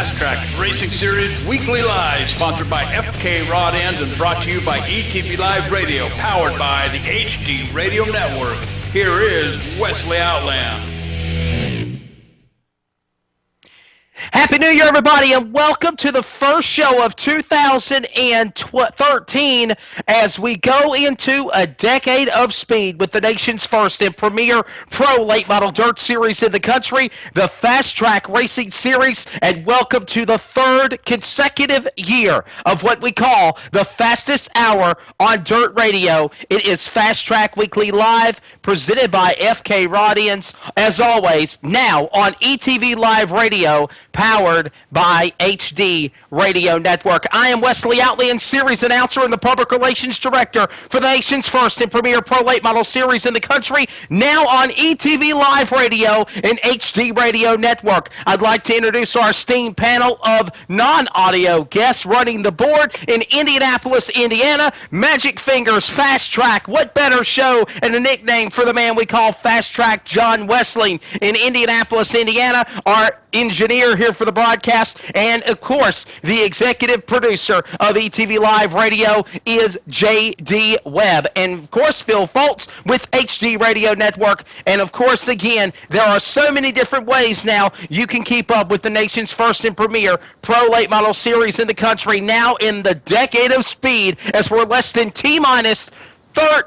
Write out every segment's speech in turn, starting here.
Fast Track Racing Series Weekly Live, sponsored by FK Rod Ends and brought to you by ETV Live Radio, powered by the HD Radio Network. Here is Wesley Outland. Happy New Year, everybody, and welcome to the first show of 2013 as we go into a decade of speed with the nation's first and premier pro late model dirt series in the country, the Fast Track Racing Series, and welcome to the third consecutive year of what we call the fastest hour on dirt radio. It is Fast Track Weekly Live, presented by FK Rod Ends, as always, now on ETV Live Radio, powered by HD Radio Network. I am Wesley Outland, series announcer and the public relations director for the nation's first and premier pro late model series in the country, now on ETV Live Radio and HD Radio Network. I'd like to introduce our esteemed panel of non-audio guests running the board in Indianapolis, Indiana. Magic Fingers, Fast Track. What better show and a nickname for the man we call Fast Track, John Wessling, in Indianapolis, Indiana. Our engineer here for the broadcast, and of course the executive producer of ETV Live Radio is J.D. Webb, and of course Phil Foltz with HD Radio Network. And of course, again, there are so many different ways now you can keep up with the nation's first and premier pro late model series in the country, now in the decade of speed, as we're less than T-minus 3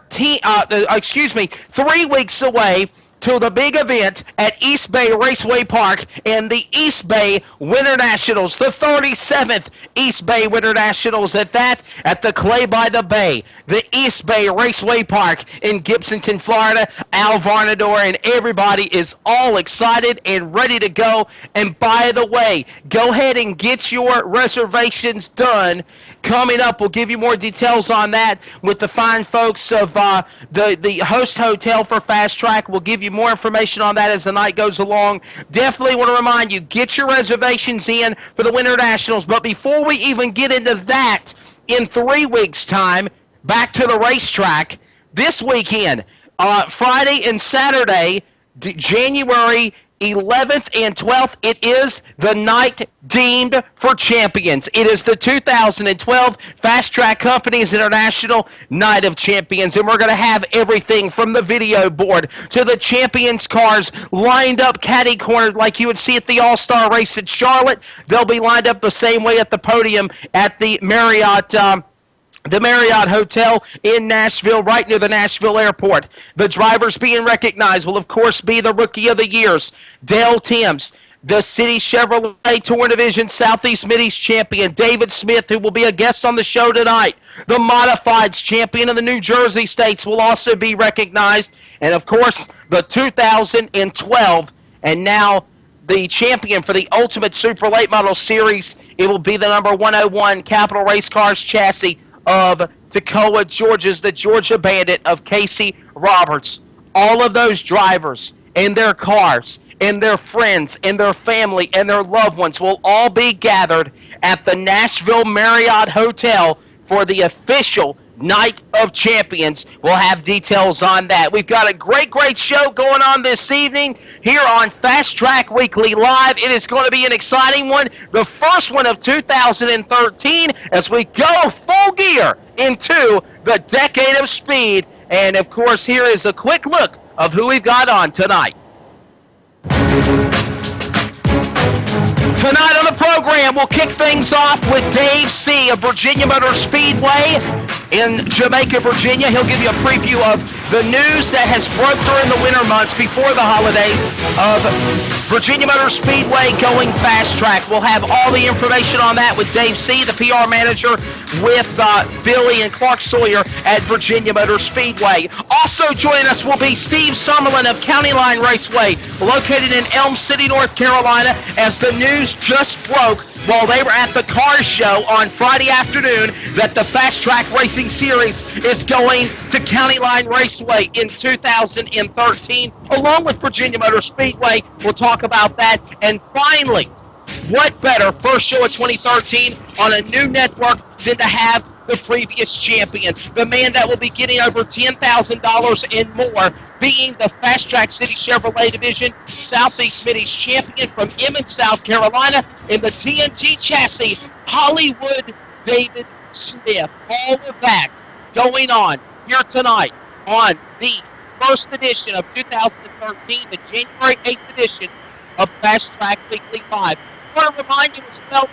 weeks away to the big event at East Bay Raceway Park and the East Bay Winter Nationals, the 37th East Bay Winter Nationals at the Clay by the Bay, the East Bay Raceway Park in Gibsonton, Florida. Al Varnador and everybody is all excited and ready to go. And by the way, go ahead and get your reservations done. Coming up, we'll give you more details on that with the fine folks of the host hotel for Fast Track. We'll give you more information on that as the night goes along. Definitely want to remind you, get your reservations in for the Winter Nationals. But before we even get into that, in 3 weeks' time, back to the racetrack, this weekend, Friday and Saturday, January 11th and 12th, it is the night deemed for champions. It is the 2012 Fast Track Companies International Night of Champions, and we're going to have everything from the video board to the champions cars lined up catty-cornered like you would see at the All-Star race at Charlotte. They'll be lined up the same way at the podium at the Marriott Hotel in Nashville, right near the Nashville airport. The drivers being recognized will, of course, be the Rookie of the Years, Dale Timms, the City Chevrolet Touring Division Southeast Mid-East champion, David Smith, who will be a guest on the show tonight. The Modifieds champion of the New Jersey States will also be recognized. And, of course, the 2012 and now the champion for the Ultimate Super Late Model Series, it will be the number 101 Capital Race Cars chassis of Toccoa, Georgia's the Georgia Bandit of Casey Roberts. All of those drivers and their cars and their friends and their family and their loved ones will all be gathered at the Nashville Marriott Hotel for the official Night of Champions. We'll have details on that. We've got a great show going on this evening here on Fast Track Weekly Live. It is going to be an exciting one, the first one of 2013, as we go full gear into the decade of speed. And of course, here is a quick look of who we've got on tonight. Tonight on the program, we'll kick things off with Dave C. of Virginia Motor Speedway in Jamaica, Virginia. He'll give you a preview of the news that has broke during the winter months before the holidays of Virginia Motor Speedway going Fast Track. We'll have all the information on that with Dave C., the PR manager, with Billy and Clark Sawyer at Virginia Motor Speedway. Also joining us will be Steve Summerlin of County Line Raceway, located in Elm City, North Carolina, as the news just broke while they were at the car show on Friday afternoon that the Fast Track Racing Series is going to County Line Raceway in 2013, along with Virginia Motor Speedway. We'll talk about that. And finally, what better first show of 2013 on a new network than to have the previous champion, the man that will be getting over $10,000 and more being the Fast Track City Chevrolet Division Southeast Mid-East champion from Emmons, South Carolina, in the TNT chassis, Hollywood David Smith. All of that going on here tonight on the first edition of 2013, the January 8th edition of Fast Track Weekly Live. I want to remind you as well.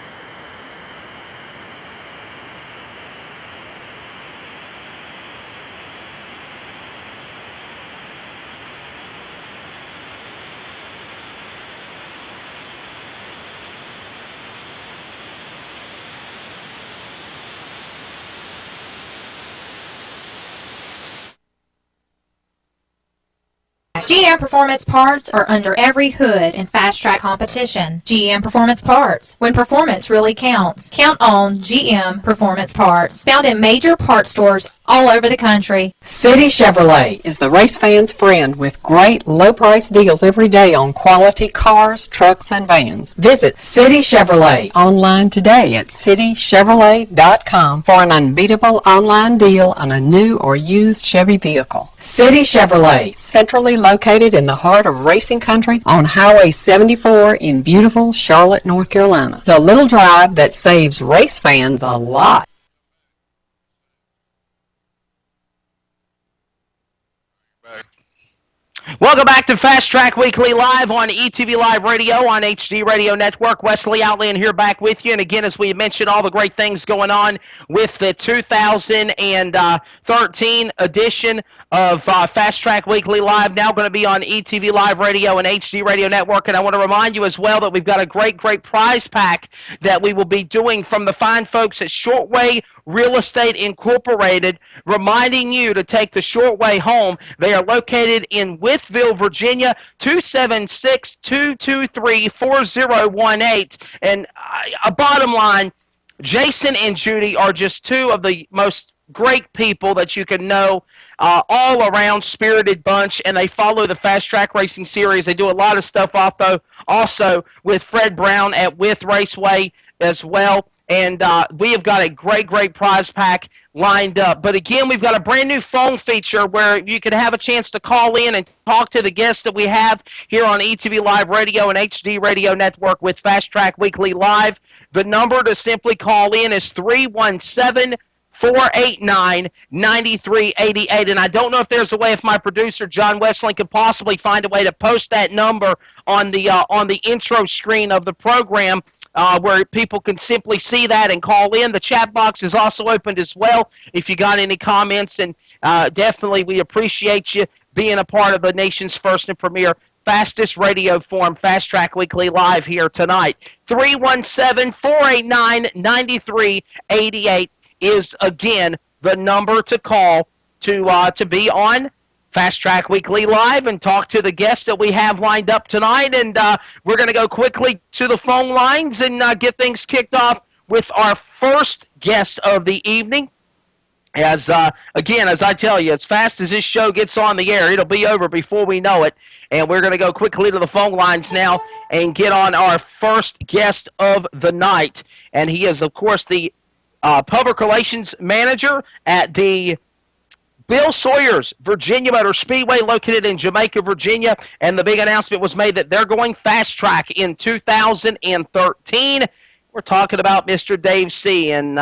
GM Performance Parts are under every hood in Fast Track competition. GM Performance Parts. When performance really counts, count on GM Performance Parts. Found in major parts stores all over the country. City Chevrolet is the race fan's friend with great low price deals every day on quality cars, trucks, and vans. Visit City Chevrolet online today at citychevrolet.com for an unbeatable online deal on a new or used Chevy vehicle. City Chevrolet, centrally located in the heart of racing country on Highway 74 in beautiful Charlotte, North Carolina. The little drive that saves race fans a lot. Welcome back to Fast Track Weekly Live on ETV Live Radio on HD Radio Network. Wesley Outland here back with you. And again, as we mentioned, all the great things going on with the 2013 edition of Fast Track Weekly Live, now going to be on ETV Live Radio and HD Radio Network. And I want to remind you as well that we've got a great prize pack that we will be doing from the fine folks at Shortway Real Estate Incorporated, reminding you to take the short way home. They are located in Wytheville, Virginia, 276-223-4018. And a bottom line, Jason and Judy are just two of the most great people that you can know, all around spirited bunch, and they follow the Fast Track Racing Series. They do a lot of stuff also with Fred Brown at Wythe Raceway as well. And we have got a great prize pack lined up. But again, we've got a brand new phone feature where you can have a chance to call in and talk to the guests that we have here on ETV Live Radio and HD Radio Network with Fast Track Weekly Live. The number to simply call in is 317-489-9388. And I don't know if there's a way, if my producer John Westling could possibly find a way to post that number on the intro screen of the program, where people can simply see that and call in. The chat box is also opened as well if you got any comments, and definitely we appreciate you being a part of the nation's first and premier fastest radio form, Fast Track Weekly Live here tonight. 317-489-9388 is, again, the number to call to be on Fast Track Weekly Live and talk to the guests that we have lined up tonight. And we're going to go quickly to the phone lines and get things kicked off with our first guest of the evening. As again, as I tell you, as fast as this show gets on the air, it'll be over before we know it. And we're going to go quickly to the phone lines now and get on our first guest of the night. And he is, of course, the public relations manager at the Bill Sawyer's Virginia Motor Speedway, located in Jamaica, Virginia, and the big announcement was made that they're going fast track in 2013. We're talking about Mr. Dave C., and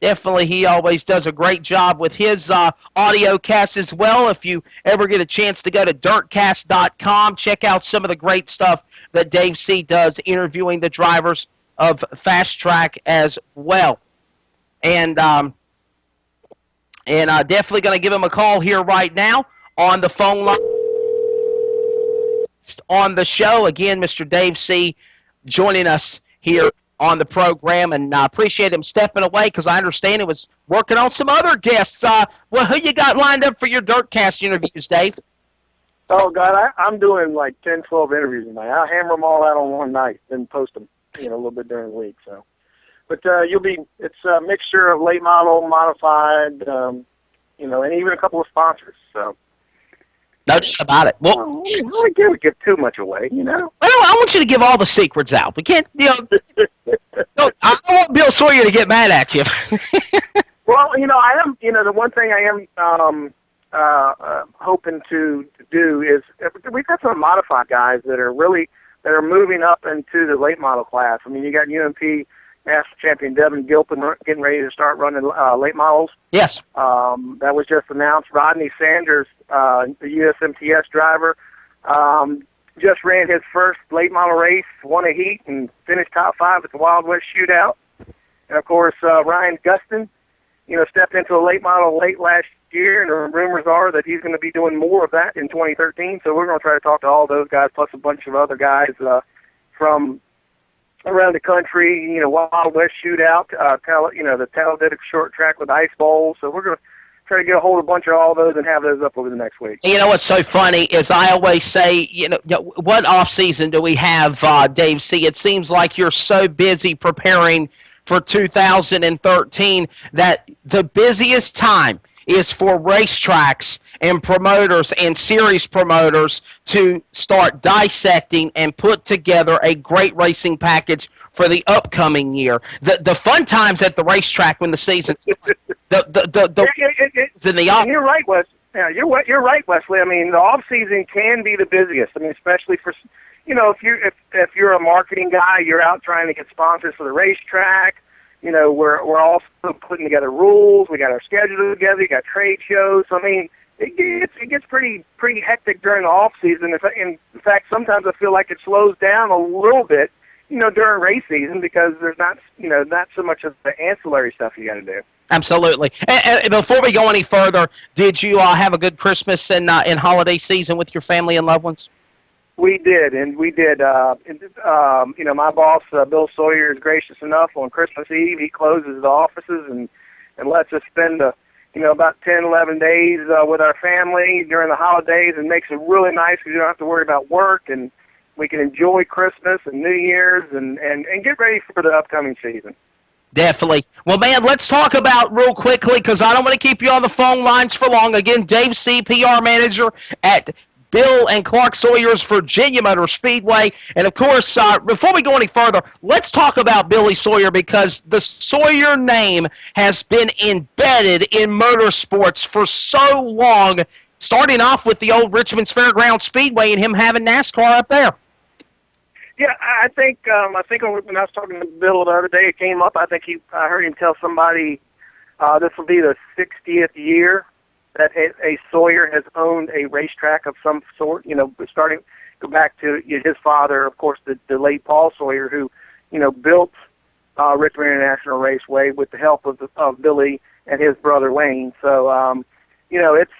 definitely he always does a great job with his audio cast as well. If you ever get a chance to go to dirtcast.com, check out some of the great stuff that Dave C. does, interviewing the drivers of fast track as well. And definitely going to give him a call here right now on the phone line on the show. Again, Mr. Dave C. joining us here on the program, and I appreciate him stepping away because I understand he was working on some other guests. Well, who you got lined up for your Dirtcast interviews, Dave? Oh, God, I'm doing like 10, 12 interviews tonight. I'll hammer them all out on one night, then post them, a little bit during the week. So, but it's a mixture of late model, modified, and even a couple of sponsors. So, no doubt about it. Well, we can't give too much away, Well, I want you to give all the secrets out. We can't, I don't want Bill Sawyer to get mad at you. Well, I am, the one thing I am hoping to do is we've got some modified guys that are moving up into the late model class. I mean, you got UMP National Champion Devin Gilpin getting ready to start running late models. Yes. That was just announced. Rodney Sanders, the USMTS driver, just ran his first late model race, won a heat, and finished top 5 at the Wild West Shootout. And, of course, Ryan Gustin, stepped into a late model late last year, and the rumors are that he's going to be doing more of that in 2013. So we're going to try to talk to all those guys, plus a bunch of other guys from around the country, Wild West Shootout, the Talladega Short Track with Ice Bowl. So we're going to try to get a hold of a bunch of all those and have those up over the next week. You know what's so funny is I always say, what off season do we have, Dave C? It seems like you're so busy preparing for 2013 that the busiest time is for racetracks and promoters and series promoters to start dissecting and put together a great racing package for the upcoming year. The fun times at the racetrack when the season's in the off. You're right, Wes. Yeah, you're right, Wesley. I mean, the off season can be the busiest. I mean, especially for if you're a marketing guy, you're out trying to get sponsors for the racetrack. We're also putting together rules. We got our schedule together. You got trade shows. So, I mean, it gets pretty hectic during the off season. In fact, sometimes I feel like it slows down a little bit, during race season because there's not so much of the ancillary stuff you got to do. Absolutely. And before we go any further, did you have a good Christmas and holiday season with your family and loved ones? We did. My boss, Bill Sawyer, is gracious enough on Christmas Eve. He closes the offices and lets us spend about 10, 11 days with our family during the holidays, and makes it really nice because you don't have to worry about work, and we can enjoy Christmas and New Year's and get ready for the upcoming season. Definitely. Well, man, let's talk about real quickly, because I don't want to keep you on the phone lines for long. Again, Dave C., PR manager at Bill and Clark Sawyer's Virginia Motor Speedway. And, of course, before we go any further, let's talk about Billy Sawyer, because the Sawyer name has been embedded in motorsports for so long, starting off with the old Richmond's Fairgrounds Speedway and him having NASCAR up there. Yeah, I think when I was talking to Bill the other day, it came up. I heard him tell somebody this will be the 60th year that a Sawyer has owned a racetrack of some sort. Go back to his father, of course, the late Paul Sawyer, who built Richmond International Raceway with the help of Billy and his brother Wayne. So it's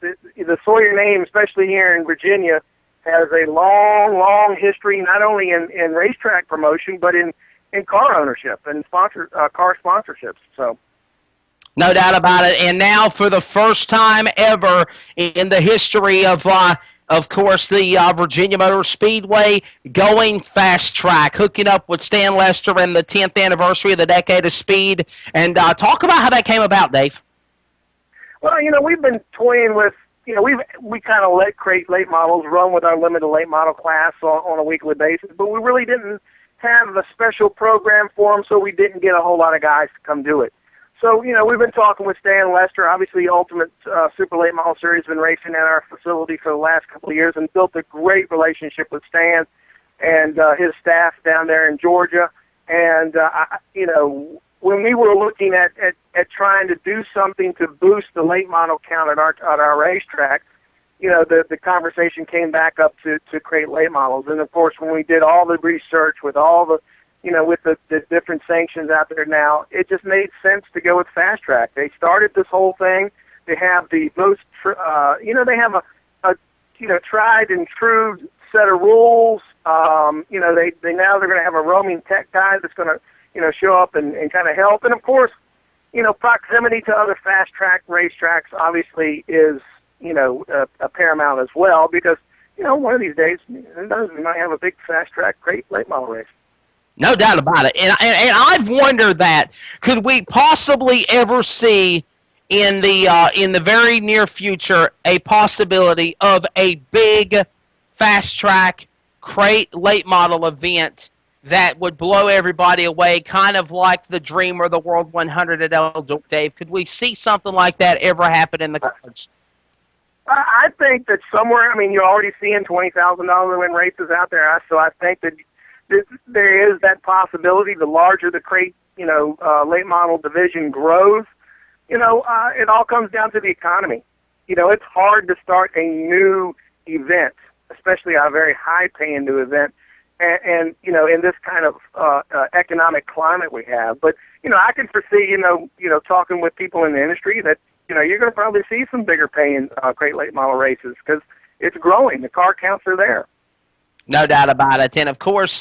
the Sawyer name, especially here in Virginia, has a long history, not only in racetrack promotion, but in car ownership and car sponsorships. So, no doubt about it. And now, for the first time ever in the history of course, the Virginia Motor Speedway going fast track, hooking up with Stan Lester and the 10th anniversary of the Decade of Speed. And talk about how that came about, Dave. Well, we've been toying with. We kind of let crate late models run with our limited late model class on a weekly basis, but we really didn't have a special program for them, so we didn't get a whole lot of guys to come do it. So, we've been talking with Stan Lester. Obviously, Ultimate Super Late Model Series has been racing at our facility for the last couple of years and built a great relationship with Stan and his staff down there in Georgia. And, when we were looking at trying to do something to boost the late model count at our racetrack, the conversation came back up to create late models. And of course, when we did all the research with all the, with the different sanctions out there now, it just made sense to go with Fast Track. They started this whole thing. They have the most, they have a tried and true set of rules. They now they're going to have a roaming tech guy that's going to, show up and kind of help. And, of course, proximity to other fast track racetracks obviously is, a paramount as well because, one of these days, we might have a big fast track, great late model race. No doubt about it. And I've wondered that, could we possibly ever see in the very near future a possibility of a big fast track crate late model event that would blow everybody away, kind of like the Dream or the World 100 at El Dorado, Dave? Could we see something like that ever happen in the cards? I think that somewhere, I mean, you're already seeing $20,000 win races out there, so I think that there is that possibility. The larger the crate, late model division grows, it all comes down to the economy. It's hard to start a new event, especially a very high-paying new event, and in this kind of economic climate we have. But I can foresee, talking with people in the industry that you're going to probably see some bigger paying crate late model races because it's growing. The car counts are there. No doubt about it. And of course,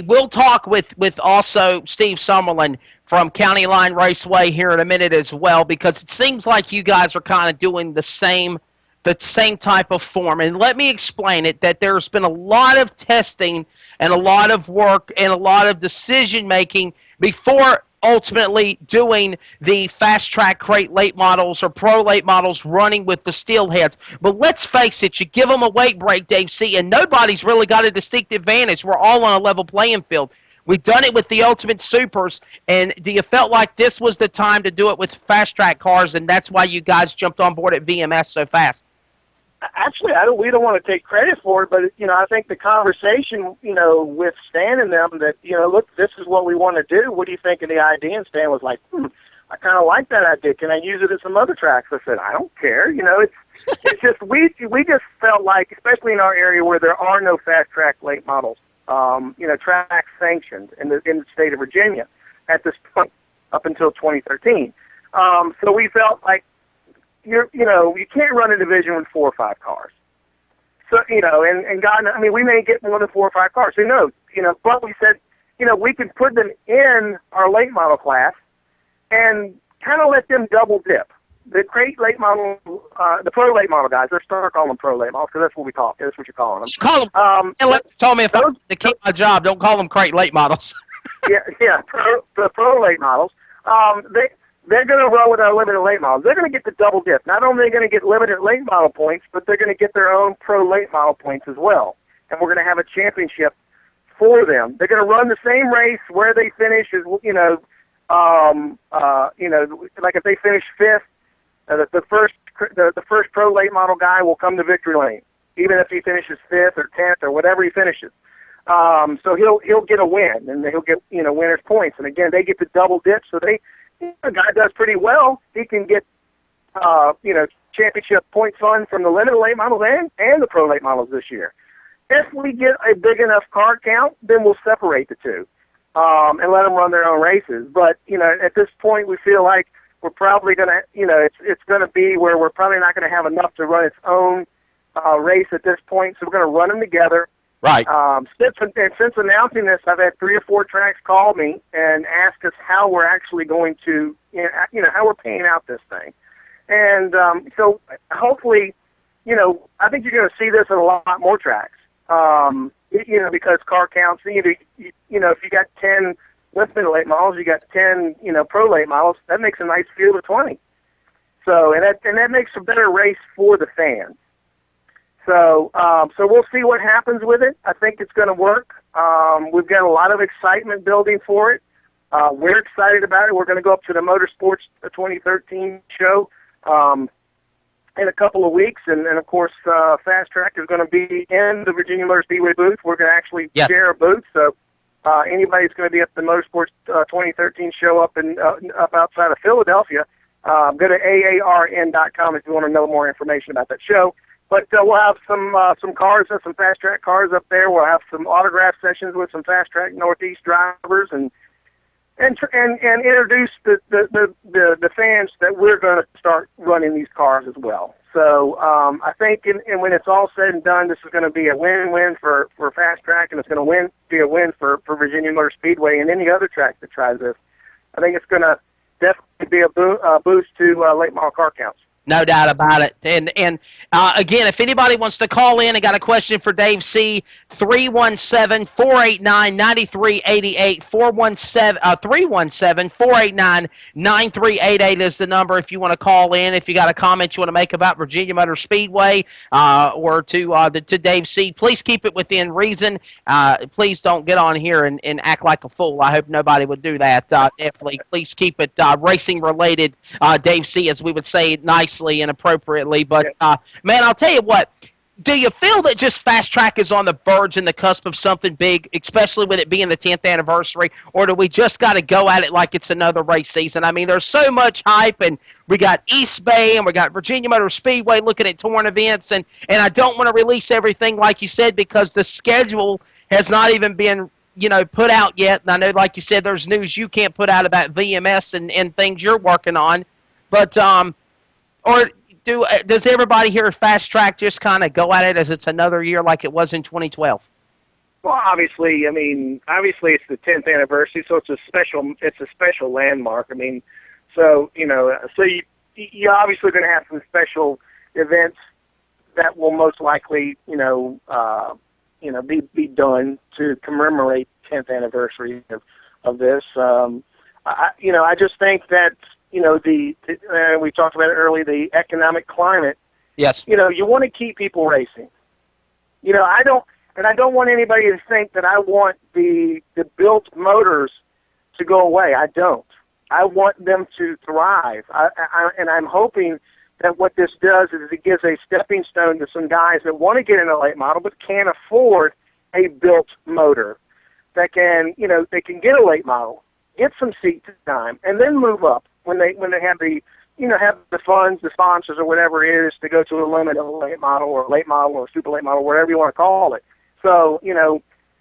we'll talk with also Steve Summerlin from County Line Raceway here in a minute as well, because it seems like you guys are kind of doing the same type of form. And let me explain it, that there's been a lot of testing and a lot of work and a lot of decision making before ultimately doing the fast track crate late models or pro late models running with the steelheads. But let's face it, you give them a weight break, Dave C., and nobody's really got a distinct advantage. We're all on a level playing field. We've done it with the Ultimate Supers, and do you felt like this was the time to do it with fast track cars, and that's why you guys jumped on board at VMS so fast? Actually, we don't want to take credit for it, but I think the conversation, with Stan and them, that look, this is what we want to do. What do you think of the idea? And Stan was like, I kind of like that idea. Can I use it at some other tracks? I said, I don't care. It's just we just felt like, especially in our area where there are no fast track late models, tracks sanctioned in the state of Virginia at this point up until 2013. So we felt like, you can't run a division with 4 or 5 cars. So, and God, I mean, we may get more than 4 or 5 cars. Who knows? But we said, we can put them in our late model class and kind of let them double dip. The crate late model, the pro late model guys, let's start calling them pro late models because that's what we call. That's what you're calling them. Call them. Tell me if I to keep my job. Don't call them crate late models. yeah, pro late models. They're going to run with our limited late models. They're going to get the double dip. Not only are they going to get limited late model points, but they're going to get their own pro late model points as well. And we're going to have a championship for them. They're going to run the same race. Where they finish is, like if they finish 5th, the first pro late model guy will come to victory lane, even if he finishes 5th or 10th or whatever he finishes. So he'll get a win, and he'll get winner's points. And again, they get the double dip, so a guy does pretty well, he can get, championship point fund from the limited late models and the pro late models this year. If we get a big enough car count, then we'll separate the two and let them run their own races. But, at this point, we feel like we're probably going to, it's going to be where we're probably not going to have enough to run its own race at this point, so we're going to run them together. Right. Since announcing this, I've had 3 or 4 tracks call me and ask us how we're actually going to, how we're paying out this thing. And so hopefully, I think you're going to see this at a lot more tracks, because car counts, if you got 10 limited late models, you got 10, pro late models, that makes a nice field of 20. So, and that makes a better race for the fans. So we'll see what happens with it. I think it's going to work. We've got a lot of excitement building for it. We're excited about it. We're going to go up to the Motorsports 2013 show in a couple of weeks, and of course, Fast Track is going to be in the Virginia Motor Speedway booth. We're going to actually share a booth, so anybody's going to be at the Motorsports 2013 show up outside of Philadelphia. Go to aarn.com if you want to know more information about that show. But we'll have some cars, some fast track cars up there. We'll have some autograph sessions with some fast track Northeast drivers, and introduce the fans that we're going to start running these cars as well. So I think, and when it's all said and done, this is going to be a win-win for fast track, and it's going to be a win for Virginia Motor Speedway and any other track that tries this. I think it's going to definitely be a boost to late model car counts. No doubt about it. And again, if anybody wants to call in and got a question for Dave C., 317-489-9388, 317-489-9388 is the number if you want to call in. If you got a comment you want to make about Virginia Motor Speedway or to Dave C., please keep it within reason. Please don't get on here and act like a fool. I hope nobody would do that. Definitely, please keep it racing-related, Dave C., as we would say, nice obviously inappropriately. But, man, I'll tell you what. Do you feel that just Fast Track is on the verge and the cusp of something big, especially with it being the 10th anniversary, or do we just got to go at it like it's another race season? I mean, there's so much hype, and we got East Bay and we got Virginia Motor Speedway looking at touring events, and I don't want to release everything like you said because the schedule has not even been put out yet. And I know, like you said, there's news you can't put out about VMS and things you're working on, but does everybody here at Fast Track just kind of go at it as it's another year like it was in 2012? Well, obviously it's the 10th anniversary, so it's a special landmark. I mean, so you're obviously going to have some special events that will most likely be done to commemorate 10th anniversary of this. I just think that we talked about it earlier, the economic climate. Yes. You want to keep people racing. I don't want anybody to think that I want the built motors to go away. I don't. I want them to thrive. And I'm hoping that what this does is it gives a stepping stone to some guys that want to get into late model but can't afford a built motor that can, they can get a late model, get some seat time, and then move up when they have the have the funds, the sponsors, or whatever it is to go to a limited late model or super late model, whatever you want to call it. So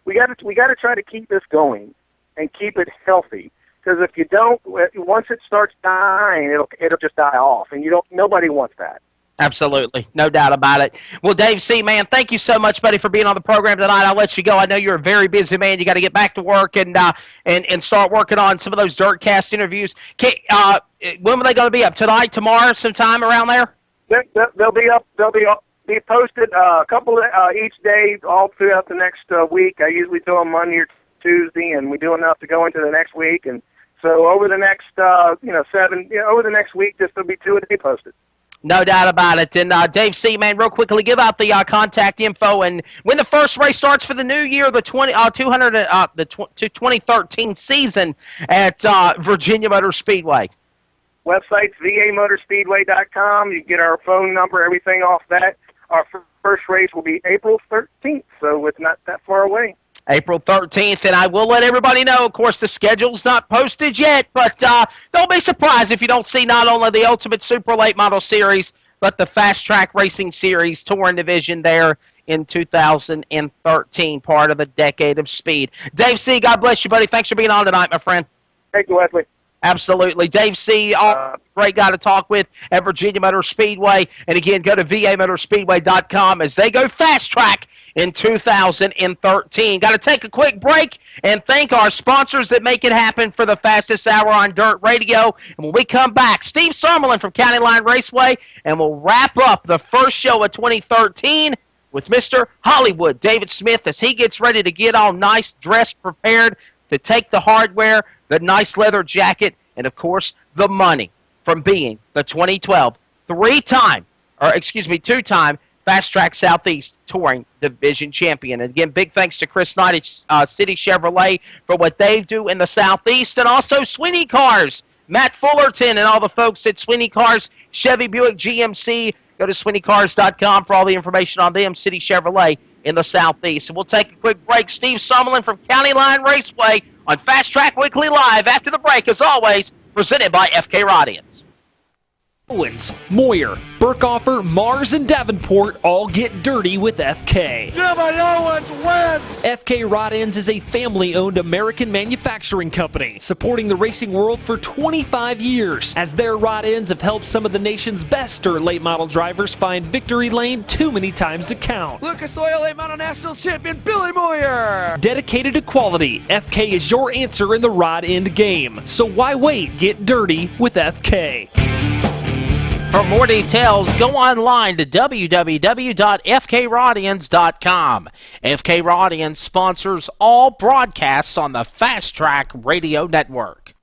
we got to try to keep this going and keep it healthy. Because if you don't, once it starts dying, it'll just die off, and nobody wants that. Absolutely, no doubt about it. Well, Dave C., man, thank you so much, buddy, for being on the program tonight. I'll let you go. I know you're a very busy man. You got to get back to work and start working on some of those DirtCast interviews. When are they going to be up? Tonight, tomorrow, sometime around there? They'll be up. They'll be posted a couple each day, all throughout the next week. I usually do them Monday or Tuesday, and we do enough to go into the next week. And so over the next over the next week, there'll be 2 a day posted. No doubt about it. And Dave C., man, real quickly, give out the contact info and when the first race starts for the new year, the 2013 season at Virginia Motor Speedway. Website's vamotorspeedway.com. You get our phone number, everything off that. Our first race will be April 13th, so it's not that far away. April 13th, and I will let everybody know, of course, the schedule's not posted yet, but don't be surprised if you don't see not only the Ultimate Super Late Model Series, but the Fast Track Racing Series Touring Division there in 2013, part of the Decade of Speed. Dave C., God bless you, buddy. Thanks for being on tonight, my friend. Thank you, Wesley. Absolutely. Dave C., great guy to talk with at Virginia Motor Speedway. And again, go to vamotorspeedway.com as they go Fast Track in 2013. Got to take a quick break and thank our sponsors that make it happen for the fastest hour on Dirt Radio. And when we come back, Steve Summerlin from County Line Raceway, and we'll wrap up the first show of 2013 with Mr. Hollywood, David Smith, as he gets ready to get all nice, dressed, prepared to take the hardware, the nice leather jacket, and, of course, the money from being the 2012 two-time Fast Track Southeast Touring Division champion. And, again, big thanks to Chris Knight at City Chevrolet for what they do in the Southeast, and also Sweeney Cars, Matt Fullerton, and all the folks at Sweeney Cars, Chevy Buick GMC. Go to SweeneyCars.com for all the information on them, City Chevrolet in the Southeast. And we'll take a quick break. Steve Summerlin from County Line Raceway on Fast Track Weekly Live after the break, as always, presented by FK Rodians. Owens, Moyer, Burkoffer, Mars, and Davenport all get dirty with FK. Jimmy Owens wins! FK Rod-Ends is a family-owned American manufacturing company supporting the racing world for 25 years, as their rod ends have helped some of the nation's best dirt late model drivers find victory lane too many times to count. Lucas Oil Late Model Nationals champion Billy Moyer! Dedicated to quality, FK is your answer in the rod end game. So why wait? Get dirty with FK. For more details, go online to www.fkrodians.com. FK Rodians sponsors all broadcasts on the Fast Track Radio Network.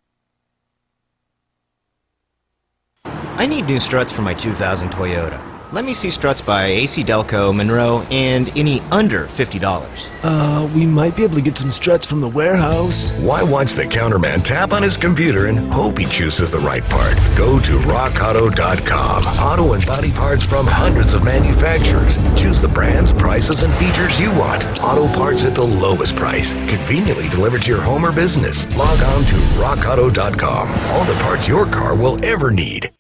I need new struts for my 2000 Toyota. Let me see struts by AC Delco, Monroe, and any under $50. We might be able to get some struts from the warehouse. Why watch the counterman tap on his computer and hope he chooses the right part? Go to rockauto.com. Auto and body parts from hundreds of manufacturers. Choose the brands, prices, and features you want. Auto parts at the lowest price. Conveniently delivered to your home or business. Log on to rockauto.com. All the parts your car will ever need.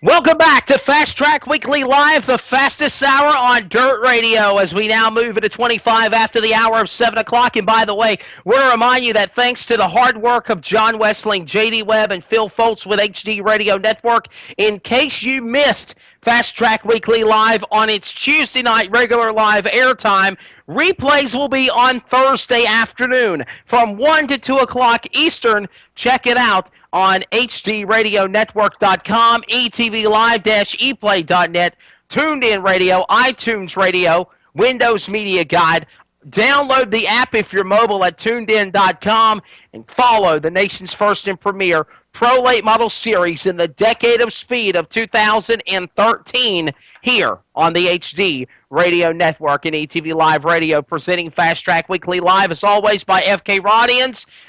Welcome back to Fast Track Weekly Live, the fastest hour on Dirt Radio, as we now move into 25 after the hour of 7 o'clock. And by the way, we're to remind you that thanks to the hard work of John Wessling, J.D. Webb, and Phil Foltz with HD Radio Network, in case you missed Fast Track Weekly Live on its Tuesday night regular live airtime, replays will be on Thursday afternoon from 1 to 2 o'clock Eastern. Check it out on HDRadioNetwork.com, ETVLive-eplay.net, TuneIn Radio, iTunes Radio, Windows Media Guide. Download the app if you're mobile at TuneIn.com and follow the nation's first and premier Pro Late Model Series in the Decade of Speed of 2013 here on the HD Radio Network and ETV Live Radio, presenting Fast Track Weekly Live, as always, by FK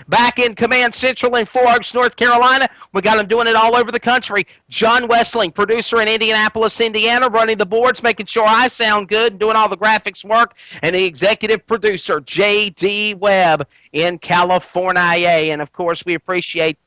back in Command Central in Four Oaks, North Carolina. We got them doing it all over the country. John Wessling, producer in Indianapolis, Indiana, running the boards, making sure I sound good, and doing all the graphics work, and the executive producer, J.D. Webb, in California. And, of course, we appreciate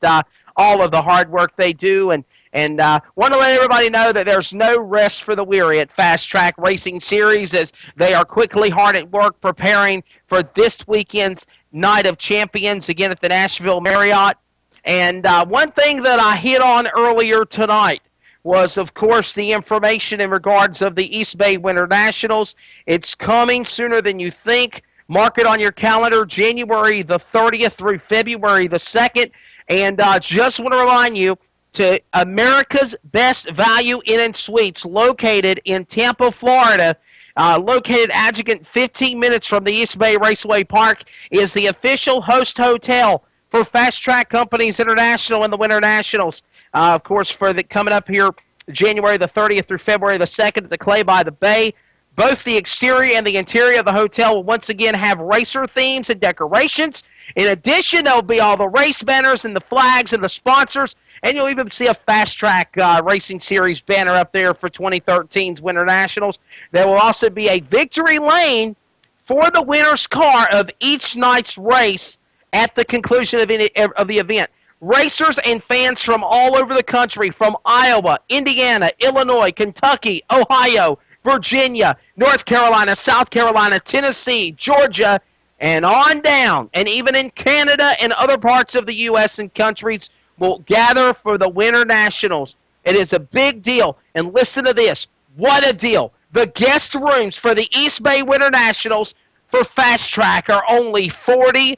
all of the hard work they do, and want to let everybody know that there's no rest for the weary at Fast Track Racing Series, as they are quickly hard at work preparing for this weekend's Night of Champions, again at the Nashville Marriott. And one thing that I hit on earlier tonight was, of course, the information in regards of the East Bay Winter Nationals. It's coming sooner than you think. Mark it on your calendar, January the 30th through February the 2nd. And just want to remind you, to America's Best Value Inn and Suites, located in Tampa, Florida, located adjacent 15 minutes from the East Bay Raceway Park, is the official host hotel for Fast Track Companies International and the Winter Nationals. Of course, for the coming up here, January the 30th through February the 2nd at the Clay by the Bay. Both the exterior and the interior of the hotel will once again have racer themes and decorations. In addition, there will be all the race banners and the flags and the sponsors, and you'll even see a Fast Track Racing Series banner up there for 2013's Winter Nationals. There will also be a victory lane for the winner's car of each night's race at the conclusion of the event. Racers and fans from all over the country, from Iowa, Indiana, Illinois, Kentucky, Ohio, Virginia, North Carolina, South Carolina, Tennessee, Georgia, and on down, and even in Canada and other parts of the U.S. and countries, will gather for the Winter Nationals. It is a big deal, and listen to this. What a deal. The guest rooms for the East Bay Winter Nationals for Fast Track are only $45.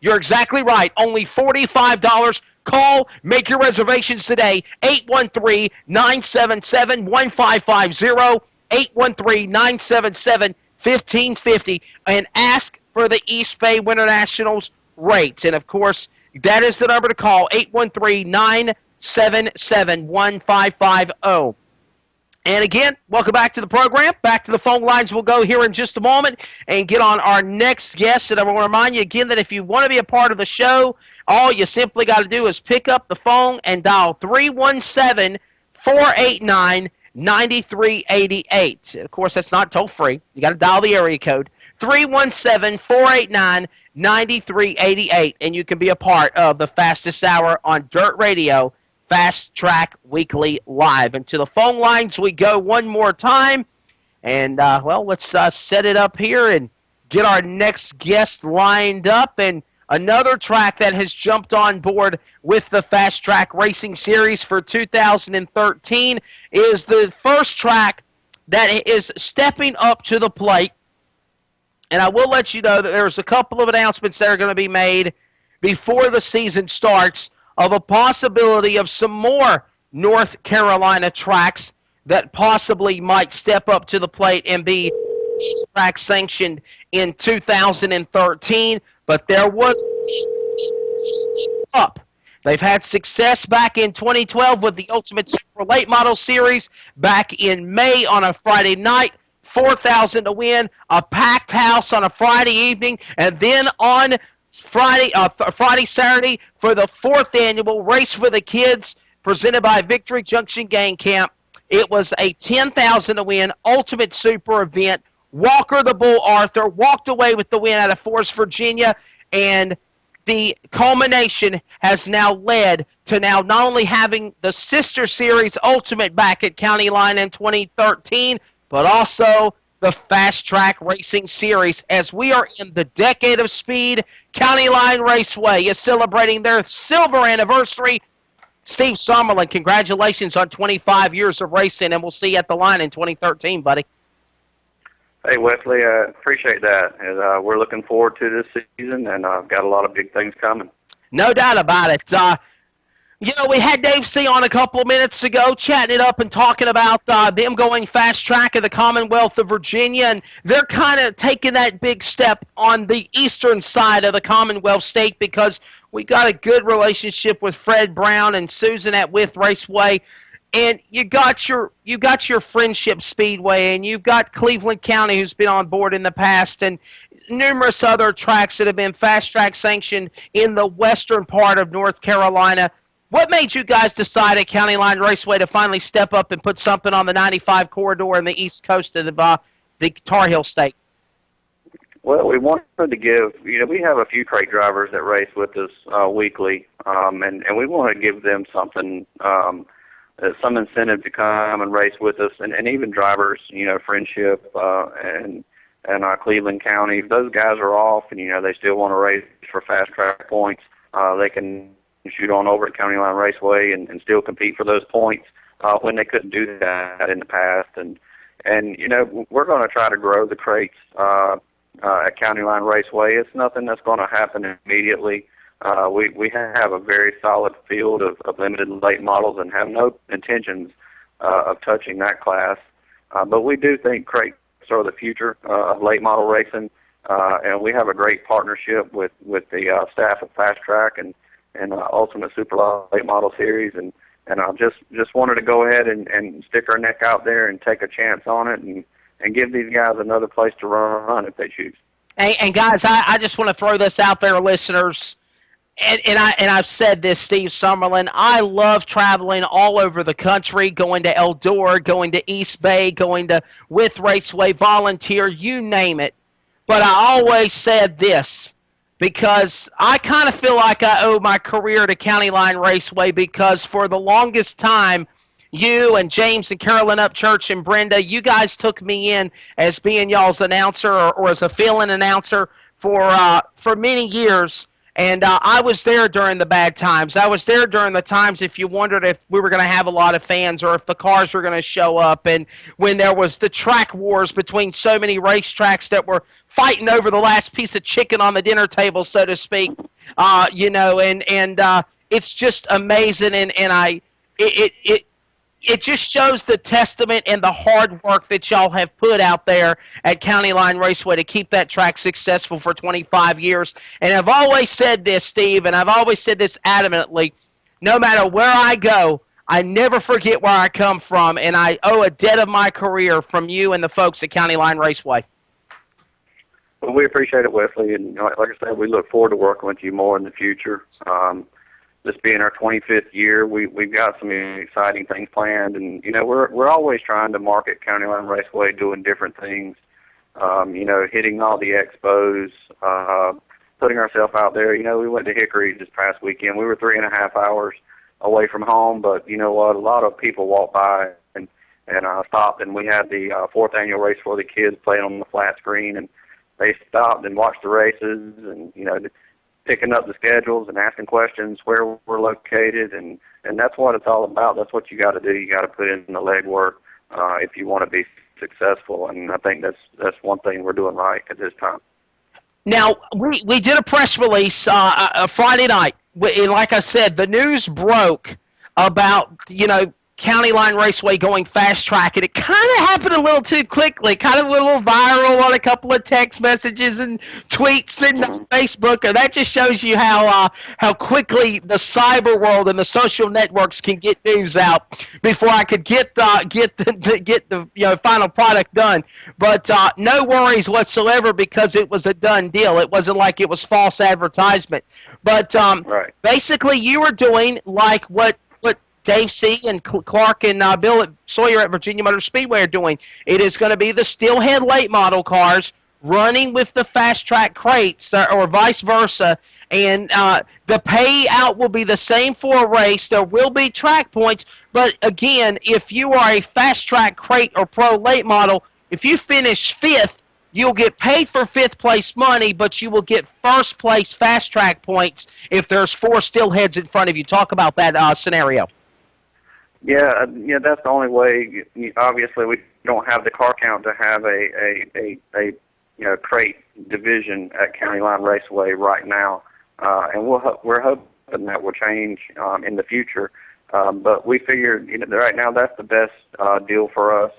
You're exactly right, only $45. Call, make your reservations today, 813-977-1550, 813-977-1550, and ask for the East Bay Winter Nationals rates. And, of course, that is the number to call, 813-977-1550. And again, welcome back to the program. Back to the phone lines we'll go here in just a moment and get on our next guest. And I want to remind you again that if you want to be a part of the show, all you simply got to do is pick up the phone and dial 317-489-9388. Of course, that's not toll-free. You got to dial the area code, 317-489-9388, and you can be a part of the fastest hour on Dirt Radio, Fast Track Weekly Live. And to the phone lines we go one more time. And, let's set it up here and get our next guest lined up. And another track that has jumped on board with the Fast Track Racing Series for 2013 is the first track that is stepping up to the plate. And I will let you know that there's a couple of announcements that are going to be made before the season starts of a possibility of some more North Carolina tracks that possibly might step up to the plate and be track sanctioned in 2013. But there was up They've had success back in 2012 with the Ultimate Super Late Model Series back in May on a Friday night. 4,000 to win, a packed house on a Friday evening, and then on Saturday for the 4th annual Race for the Kids presented by Victory Junction Gang Camp. It was a 10,000 to win Ultimate Super event. Walker the Bull Arthur walked away with the win out of Forest, Virginia, and the culmination has now led to now not only having the Sister Series Ultimate back at County Line in 2013, but also the Fast Track Racing Series. As we are in the decade of speed, County Line Raceway is celebrating their silver anniversary. Steve Summerlin, congratulations on 25 years of racing, and we'll see you at the line in 2013, buddy. Hey, Wesley, I appreciate that. And, we're looking forward to this season, and I've got a lot of big things coming. No doubt about it. We had Dave C. on a couple of minutes ago, chatting it up and talking about them going fast track in the Commonwealth of Virginia, and they're kind of taking that big step on the eastern side of the Commonwealth state because we got a good relationship with Fred Brown and Susan at With Raceway. And you got your Friendship Speedway, and you've got Cleveland County, who's been on board in the past, and numerous other tracks that have been fast track sanctioned in the western part of North Carolina. What made you guys decide at County Line Raceway to finally step up and put something on the 95 corridor in the east coast of the Tar Heel State? Well, we wanted to give, we have a few crate drivers that race with us weekly, and we want to give them something, some incentive to come and race with us, and even drivers, Friendship and Cleveland County. If those guys are off and, they still want to race for fast track points, they can shoot on over at County Line Raceway and still compete for those points when they couldn't do that in the past. And we're going to try to grow the crates at County Line Raceway. It's nothing that's going to happen immediately. We have a very solid field of limited late models and have no intentions of touching that class. But we do think crates are the future of late model racing, and we have a great partnership with the staff at Fast Track and Ultimate Super Late Model Series, and I just wanted to go ahead and stick our neck out there and take a chance on it and give these guys another place to run if they choose. And guys, I just want to throw this out there, listeners, and I've said this, Steve Summerlin, I love traveling all over the country, going to Eldora, going to East Bay, going to With Raceway, Volunteer, you name it. But I always said this, because I kind of feel like I owe my career to County Line Raceway, because for the longest time, you and James and Carolyn Upchurch and Brenda, you guys took me in as being y'all's announcer or as a fill-in announcer for many years. And I was there during the bad times. I was there during the times if you wondered if we were going to have a lot of fans or if the cars were going to show up. And when there was the track wars between so many racetracks that were fighting over the last piece of chicken on the dinner table, so to speak, it's just amazing. And it just shows the testament and the hard work that y'all have put out there at County Line Raceway to keep that track successful for 25 years. And I've always said this, Steve, and I've always said this adamantly, no matter where I go, I never forget where I come from, and I owe a debt of my career from you and the folks at County Line Raceway. Well, we appreciate it, Wesley, and like I said, we look forward to working with you more in the future. This being our 25th year, we've got some exciting things planned, and we're always trying to market County Line Raceway, doing different things, hitting all the expos, putting ourselves out there. We went to Hickory this past weekend. We were 3.5 hours away from home, but you know what? A lot of people walked by and stopped, and we had the 4th annual Race for the Kids playing on the flat screen, and they stopped and watched the races, and picking up the schedules and asking questions where we're located, and that's what it's all about. That's what you got to do. You got to put in the legwork if you want to be successful, and I think that's one thing we're doing right at this time. Now, we did a press release a Friday night, and like I said, the news broke about County Line Raceway going fast track, and it kind of happened a little too quickly, kind of went a little viral on a couple of text messages and tweets and Facebook. And that just shows you how quickly the cyber world and the social networks can get news out before I could get the final product done. But no worries whatsoever, because it was a done deal. It wasn't like it was false advertisement. But basically, you were doing like what Dave C. and Clark and Bill Sawyer at Virginia Motor Speedway are doing. It is going to be the Steelhead late model cars running with the fast track crates, or vice versa, and the payout will be the same for a race. There will be track points, but again, if you are a fast track crate or pro late model, if you finish 5th, you'll get paid for 5th place money, but you will get 1st place fast track points if there's 4 Steelheads in front of you. Talk about that scenario. Yeah, that's the only way. Obviously, we don't have the car count to have a crate division at County Line Raceway right now, and we're hoping that will change in the future. But we figured right now that's the best deal for us,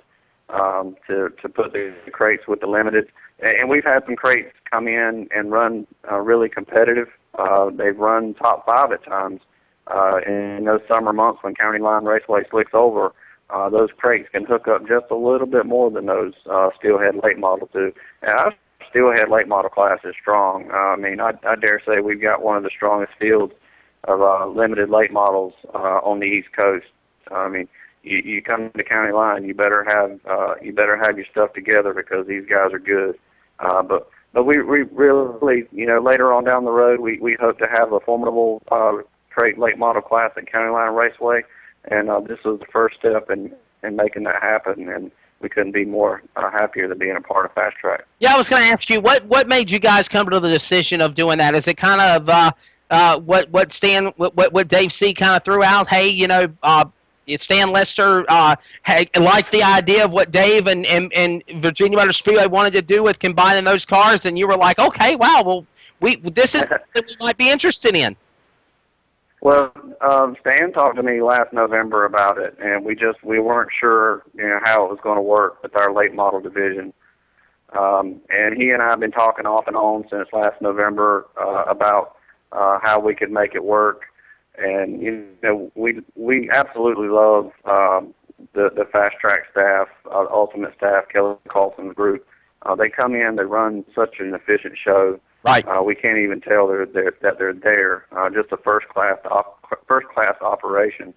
to put the crates with the limited. And we've had some crates come in and run really competitive. They've run top 5 at times. In those summer months when County Line Raceway slicks over, those crates can hook up just a little bit more than those Steelhead late models do. And our Steelhead late model class is strong. I dare say we've got one of the strongest fields of limited late models on the East Coast. You come to County Line, you better have your stuff together, because these guys are good. But we really, later on down the road, we hope to have a formidable crate late model class at County Line Raceway, and this was the first step in making that happen, and we couldn't be more happier than being a part of Fast Track. Yeah, I was going to ask you, what made you guys come to the decision of doing that? Is it kind of what Dave C. kind of threw out? Hey, Stan Lester liked the idea of what Dave and Virginia Motor Speedway wanted to do with combining those cars, and you were like, okay, wow, well, this is something we might be interested in. Well, Stan talked to me last November about it, and we weren't sure how it was going to work with our late model division. And he and I have been talking off and on since last November about how we could make it work. And we absolutely love the Fast Track staff, Ultimate staff, Kelly Colson's group. They come in, they run such an efficient show. Right. We can't even tell that they're there. Just a first class operation.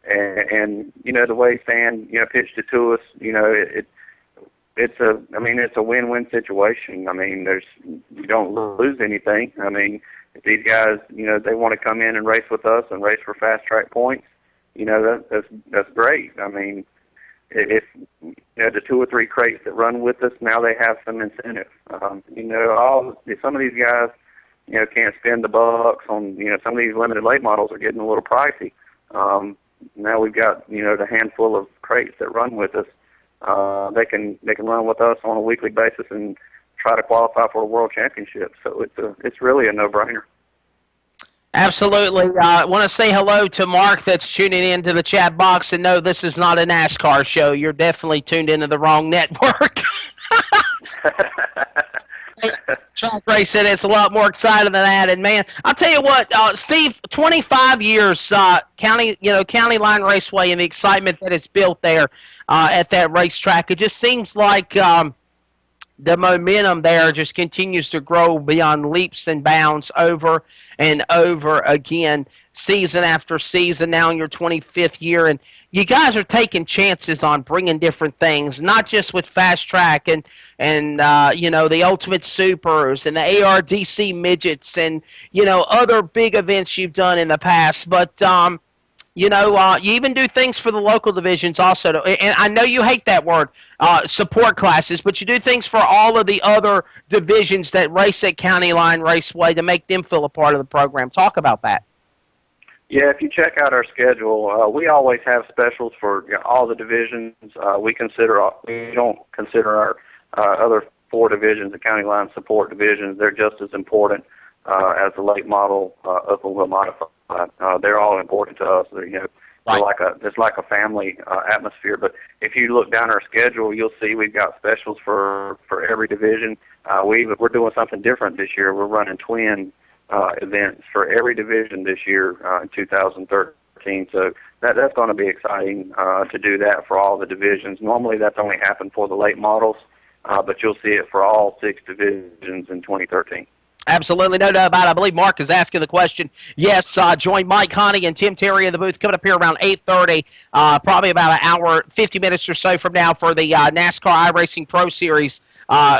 And the way Stan pitched it to us, it's a win-win situation. You don't lose anything. If these guys they want to come in and race with us and race for fast track points, that's great. If the 2 or 3 crates that run with us, now they have some incentive. Some of these guys, can't spend the bucks on, some of these limited late models are getting a little pricey. Now we've got, the handful of crates that run with us. They can run with us on a weekly basis and try to qualify for a world championship. So it's really a no-brainer. Absolutely. I want to say hello to Mark that's tuning into the chat box, and no, this is not a NASCAR show. You're definitely tuned into the wrong network. Track racing is a lot more exciting than that. And man, I'll tell you what, Steve, 25 years County Line Raceway and the excitement that it's built there at that racetrack. It just seems like the momentum there just continues to grow beyond leaps and bounds over and over again, season after season, now in your 25th year. And you guys are taking chances on bringing different things, not just with Fast Track and the Ultimate Supers and the ARDC Midgets and, other big events you've done in the past. But, you even do things for the local divisions also. And I know you hate that word, support classes, but you do things for all of the other divisions that race at County Line Raceway to make them feel a part of the program. Talk about that. Yeah, if you check out our schedule, we always have specials for all the divisions. We don't consider our other 4 divisions, the County Line support divisions. They're just as important as the late model open wheel modified. They're all important to us. Right. It's like a family atmosphere. But if you look down our schedule, you'll see we've got specials for every division. We're doing something different this year. We're running twin events for every division this year in 2013. So that's going to be exciting to do that for all the divisions. Normally that's only happened for the late models, but you'll see it for all 6 divisions in 2013. Absolutely, no doubt about it. I believe Mark is asking the question. Yes, join Mike Connie and Tim Terry in the booth coming up here around 8:30, probably about an hour, 50 minutes or so from now for the NASCAR iRacing Pro Series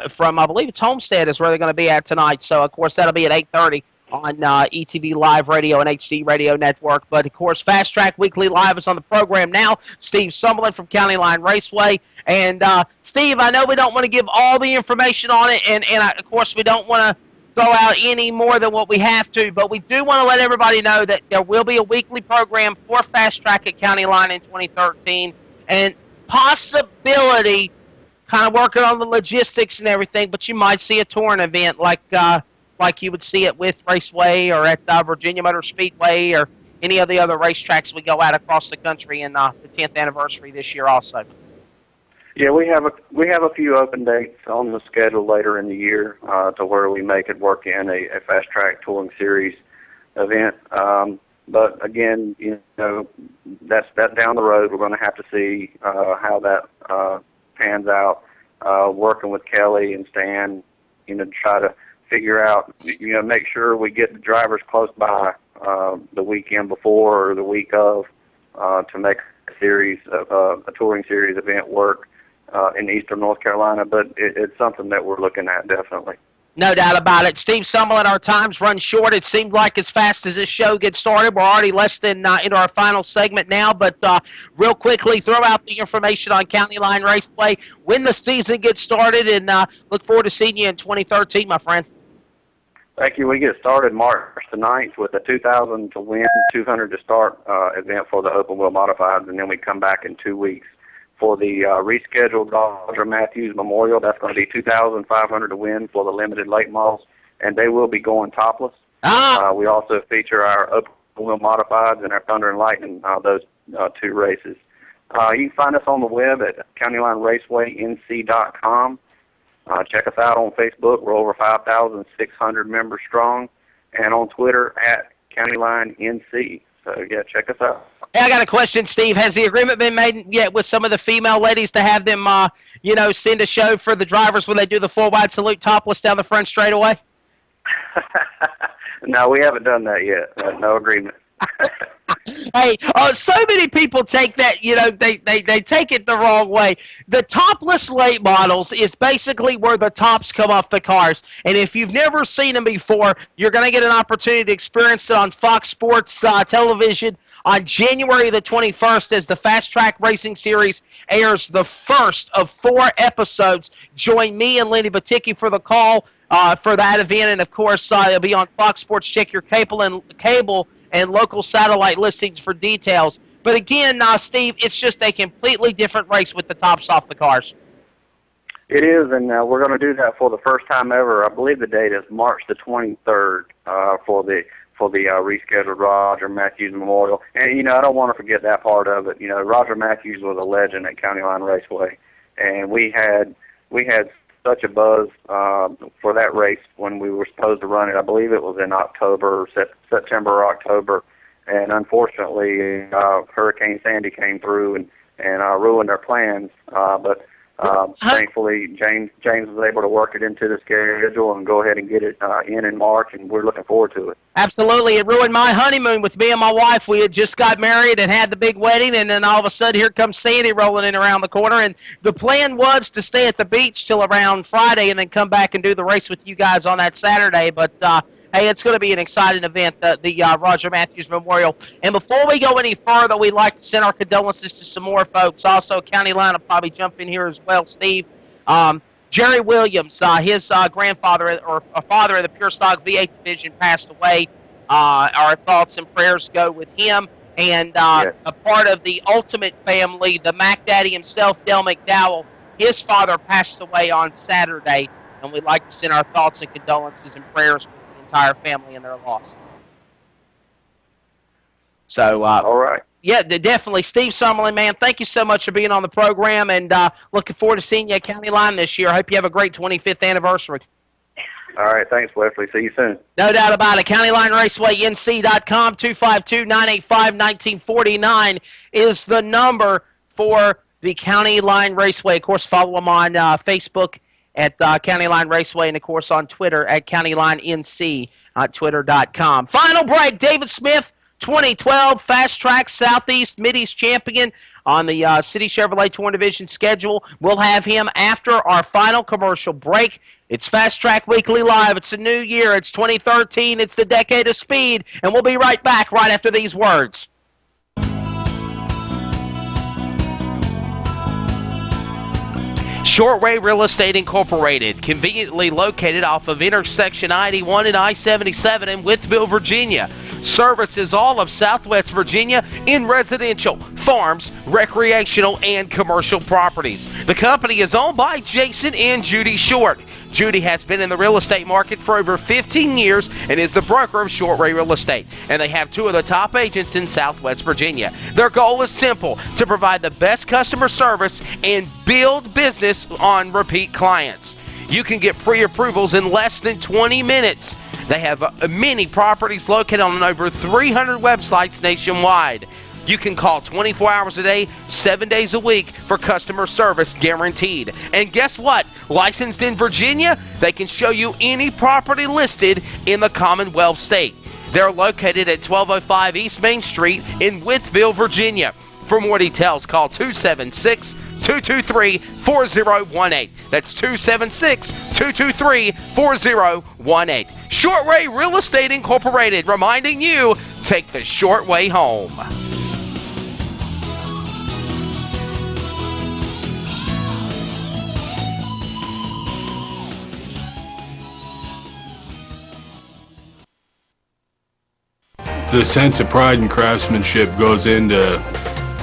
from, I believe it's Homestead is where they're going to be at tonight. So, of course, that'll be at 8:30 on ETV Live Radio and HD Radio Network. But, of course, Fast Track Weekly Live is on the program now. Steve Summerlin from County Line Raceway. And, Steve, I know we don't want to give all the information on it, and of course, we don't want to throw out any more than what we have to, but we do want to let everybody know that there will be a weekly program for Fast Track at County Line in 2013, and possibility, kind of working on the logistics and everything, but you might see a touring event like you would see it with Raceway or at Virginia Motor Speedway or any of the other racetracks we go out across the country in the 10th anniversary this year also. Yeah, we have a few open dates on the schedule later in the year to where we make it work in a Fast Track Touring Series event. But again, that's down the road. We're going to have to see how that pans out. Working with Kelly and Stan, to try to figure out, make sure we get the drivers close by the weekend before or the week of to make a touring series event work in eastern North Carolina, but it's something that we're looking at definitely. No doubt about it. Steve Summerlin, our time's run short. It seemed like as fast as this show gets started, we're already less than into our final segment now, but real quickly, throw out the information on County Line Raceway, when the season gets started, and look forward to seeing you in 2013, my friend. Thank you. We get started March the 9th with a 2,000 to win, 200 to start event for the open wheel modifieds, and then we come back in 2 weeks for the rescheduled Roger Matthews Memorial. That's going to be 2,500 to win for the limited late models, and they will be going topless. We also feature our open wheel modifieds and our Thunder and Lightning, those 2 races. You can find us on the web at CountyLineRacewayNC.com. Check us out on Facebook. We're over 5,600 members strong, and on Twitter at CountyLineNC. So, yeah, check us out. Hey, I got a question, Steve. Has the agreement been made yet with some of the female ladies to have them, send a show for the drivers when they do the full wide salute topless down the front straightaway? No, we haven't done that yet. No agreement. Hey, so many people take that, they take it the wrong way. The topless late models is basically where the tops come off the cars. And if you've never seen them before, you're going to get an opportunity to experience it on Fox Sports television on January the 21st as the Fast Track Racing Series airs the first of 4 episodes. Join me and Lenny Baticki for the call for that event. And, of course, it'll be on Fox Sports. Check your cable and local satellite listings for details. But again, Steve, it's just a completely different race with the tops off the cars. It is, and we're going to do that for the first time ever. I believe the date is March the 23rd for the rescheduled Roger Matthews Memorial. And, I don't want to forget that part of it. Roger Matthews was a legend at County Line Raceway, and we had such a buzz for that race when we were supposed to run it. I believe it was in September or October, and unfortunately Hurricane Sandy came through and ruined our plans. But thankfully James was able to work it into the schedule and go ahead and get it in March, and we're looking forward to it. Absolutely. It ruined my honeymoon with me and my wife. We had just got married and had the big wedding, and then all of a sudden here comes Sandy rolling in around the corner. And the plan was to stay at the beach till around Friday and then come back and do the race with you guys on that Saturday. But, hey, it's going to be an exciting event, the Roger Matthews Memorial. And before we go any further, we'd like to send our condolences to some more folks. Also, County Line will probably jump in here as well, Steve. Jerry Williams, his grandfather or father of the Pure Stock V8 division passed away. Our thoughts and prayers go with him. And a part of the Ultimate family, the Mac Daddy himself, Dale McDowell, his father passed away on Saturday. And we'd like to send our thoughts and condolences and prayers with the entire family and their loss. So, all right. Yeah, definitely. Steve Summerlin, man, thank you so much for being on the program, and looking forward to seeing you at County Line this year. I hope you have a great 25th anniversary. All right, thanks, Wesley. See you soon. No doubt about it. County Line Raceway, NC.com, 252-985-1949 is the number for the County Line Raceway. Of course, follow them on Facebook at County Line Raceway, and, of course, on Twitter at County Line NC on Twitter.com. Final break, David Smith, 2012 Fast Track Southeast Mideast Champion on the City Chevrolet Touring Division schedule. We'll have him after our final commercial break. It's Fast Track Weekly Live. It's a new year. It's 2013. It's the decade of speed. And we'll be right back right after these words. Shortway Real Estate Incorporated, conveniently located off of intersection I-81 and I-77 in Wytheville, Virginia. Services all of Southwest Virginia in residential, farms, recreational, and commercial properties. The company is owned by Jason and Judy Short. Judy has been in the real estate market for over 15 years and is the broker of Shortway Real Estate. And they have two of the top agents in Southwest Virginia. Their goal is simple: to provide the best customer service and build business on repeat clients. You can get pre-approvals in less than 20 minutes. They have many properties located on over 300 websites nationwide. You can call 24 hours a day, 7 days a week for customer service guaranteed. And guess what? Licensed in Virginia, they can show you any property listed in the Commonwealth state. They're located at 1205 East Main Street in Wytheville, Virginia. For more details, call 276-223-4018. That's 276-223-4018. Shortway Real Estate Incorporated, reminding you, take the short way home. The sense of pride and craftsmanship goes into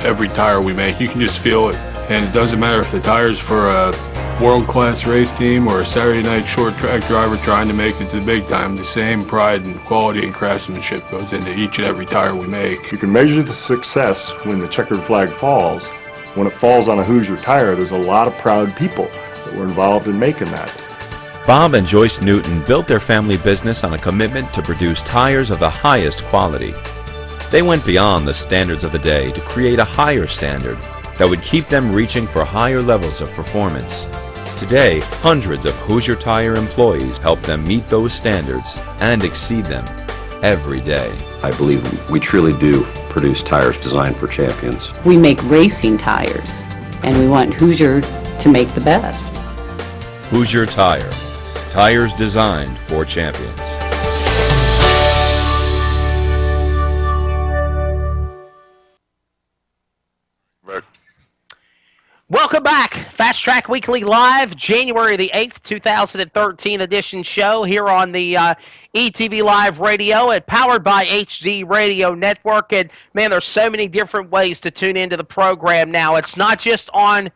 every tire we make. You can just feel it. And it doesn't matter if the tire's for a world-class race team or a Saturday night short track driver trying to make it to the big time. The same pride and quality and craftsmanship goes into each and every tire we make. You can measure the success when the checkered flag falls. When it falls on a Hoosier tire, there's a lot of proud people that were involved in making that. Bob and Joyce Newton built their family business on a commitment to produce tires of the highest quality. They went beyond the standards of the day to create a higher standard that would keep them reaching for higher levels of performance. Today, hundreds of Hoosier Tire employees help them meet those standards and exceed them every day. I believe we truly do produce tires designed for champions. We make racing tires, and we want Hoosier to make the best. Hoosier Tire. Tires designed for champions. Welcome back. Fast Track Weekly Live, January the 8th, 2013 edition show here on the ETV Live Radio and powered by HD Radio Network. And, man, there's so many different ways to tune into the program now. It's not just on,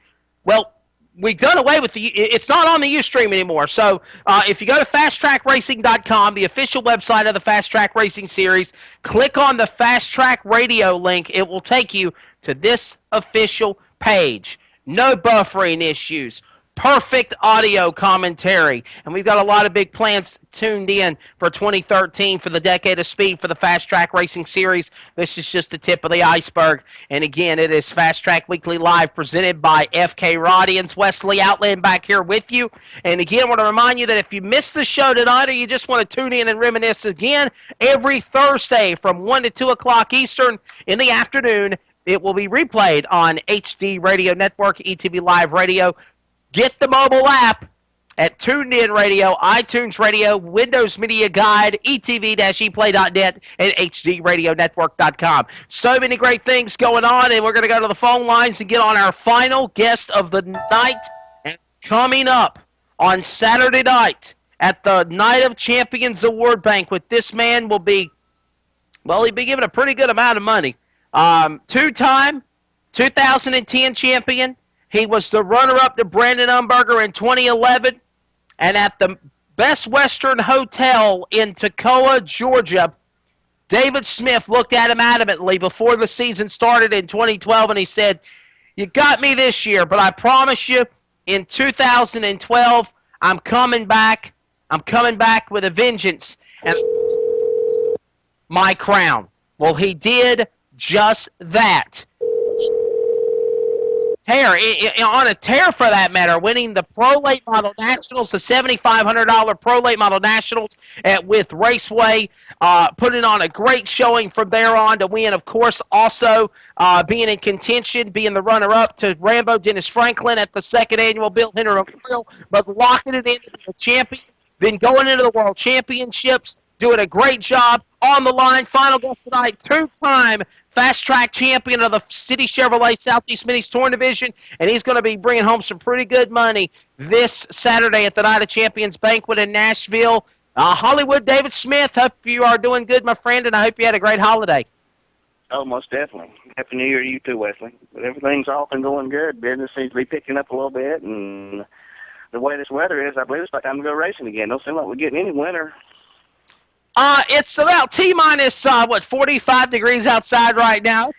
well, we've done away with it's not on the Ustream anymore. So if you go to FastrakRacing.com, the official website of the Fast Track Racing Series, click on the Fast Track Radio link. It will take you to this official page. No buffering issues. Perfect audio commentary. And we've got a lot of big plans tuned in for 2013 for the Decade of Speed for the Fast Track Racing Series. This is just the tip of the iceberg. And again, it is Fast Track Weekly Live presented by FK Rodians. Wesley Outland back here with you. And again, I want to remind you that if you missed the show tonight or you just want to tune in and reminisce again, every Thursday from 1 to 2 o'clock Eastern in the afternoon, it will be replayed on HD Radio Network, ETV Live Radio. Get the mobile app at TuneIn Radio, iTunes Radio, Windows Media Guide, etv-eplay.net, and hdradionetwork.com. So many great things going on, and we're going to go to the phone lines and get on our final guest of the night. And coming up on Saturday night at the Night of Champions Award Banquet, this man will be, well, he'll be given a pretty good amount of money. Two-time 2010 champion. He was the runner-up to Brandon Umberger in 2011. And at the Best Western Hotel in Toccoa, Georgia, David Smith looked at him adamantly before the season started in 2012, and he said, "You got me this year, but I promise you, in 2012, I'm coming back. I'm coming back with a vengeance and my crown." Well, he did just that. On a tear for that matter, winning the Pro Late Model Nationals, the $7,500 Pro Late Model Nationals with Raceway, putting on a great showing from there on to win, of course, also being in contention, being the runner-up to Rambo Dennis Franklin at the second annual Bill Henry Memorial, but locking it in to be the champion, then going into the World Championships, doing a great job on the line. Final guest tonight, two-time Fast Track champion of the City Chevrolet Southeast Minis Touring Division, and he's going to be bringing home some pretty good money this Saturday at the Night of Champions Banquet in Nashville. Hollywood David Smith, hope you are doing good, my friend, and I hope you had a great holiday. Oh, most definitely. Happy New Year to you too, Wesley. But everything's all been going good. Business seems to be picking up a little bit, and the way this weather is, I believe it's about time to go racing again. Don't seem like we're getting any winter. It's about T-minus, 45 degrees outside right now.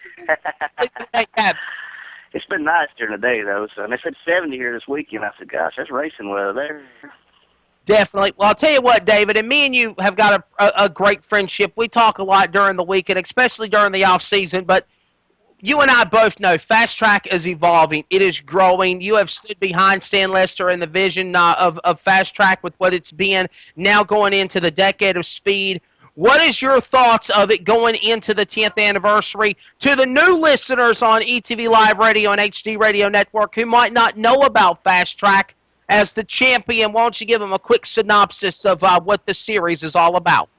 It's been nice during the day, though. So, and they said 70 here this weekend. I said, gosh, that's racing weather there. Definitely. Well, I'll tell you what, David, and me and you have got a great friendship. We talk a lot during the weekend, especially during the off-season, but you and I both know Fast Track is evolving. It is growing. You have stood behind Stan Lester in the vision of Fast Track with what it's been, now going into the decade of speed. What is your thoughts of it going into the 10th anniversary? To the new listeners on ETV Live Radio and HD Radio Network who might not know about Fast Track as the champion, why don't you give them a quick synopsis of what the series is all about?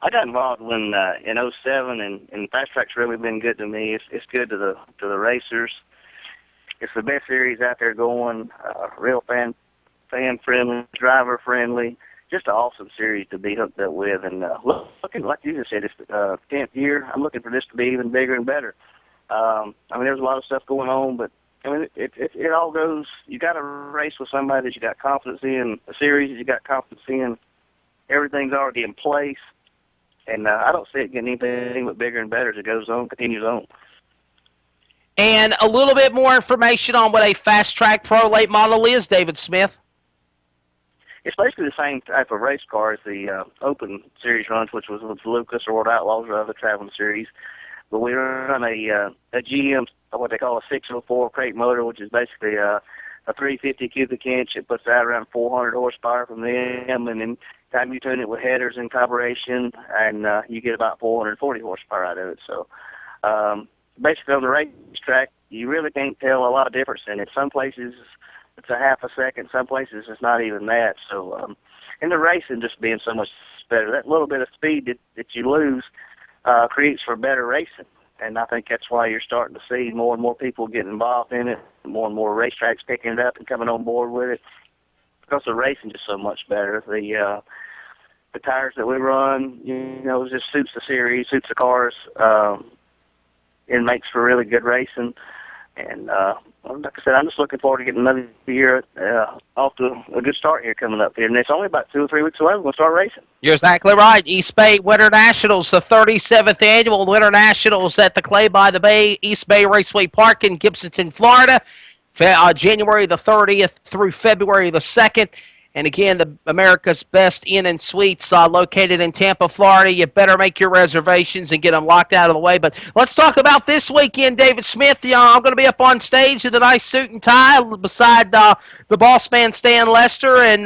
I got involved when in 07, and Fast Track's really been good to me. It's good to the racers. It's the best series out there going. Real fan friendly, driver friendly. Just an awesome series to be hooked up with. And looking like you just said, it's the 10th year. I'm looking for this to be even bigger and better. I mean, there's a lot of stuff going on, but I mean, it all goes. You got to race with somebody that you got confidence in, a series that you got confidence in. Everything's already in place. And I don't see it getting anything but bigger and better as it goes on, continues on. And a little bit more information on what a Fast Track Pro Late Model is, David Smith. It's basically the same type of race car as the Open Series runs, which was with Lucas or World Outlaws or other traveling series. But we run a GM, what they call a 604 crate motor, which is basically a 350 cubic inch. It puts out around 400 horsepower from them, and then time you tune it with headers and carburation, and you get about 440 horsepower out of it. So basically on the racetrack, you really can't tell a lot of difference in it. Some places it's a half a second, some places it's not even that. So and the racing just being so much better, that little bit of speed that you lose creates for better racing. And I think that's why you're starting to see more and more people getting involved in it, more and more racetracks picking it up and coming on board with it, because the racing is so much better. The tires that we run, you know, it just suits the series, suits the cars. It makes for really good racing. And like I said, I'm just looking forward to getting another year off to a good start here coming up here. And it's only about 2 or 3 weeks away. We're going to start racing. You're exactly right. East Bay Winter Nationals, the 37th annual Winter Nationals at the Clay by the Bay, East Bay Raceway Park in Gibsonton, Florida, January the 30th through February the 2nd. And again, the America's Best Inn and Suites located in Tampa, Florida. You better make your reservations and get them locked out of the way. But let's talk about this weekend, David Smith. I'm going to be up on stage in a nice suit and tie beside the boss man, Stan Lester, and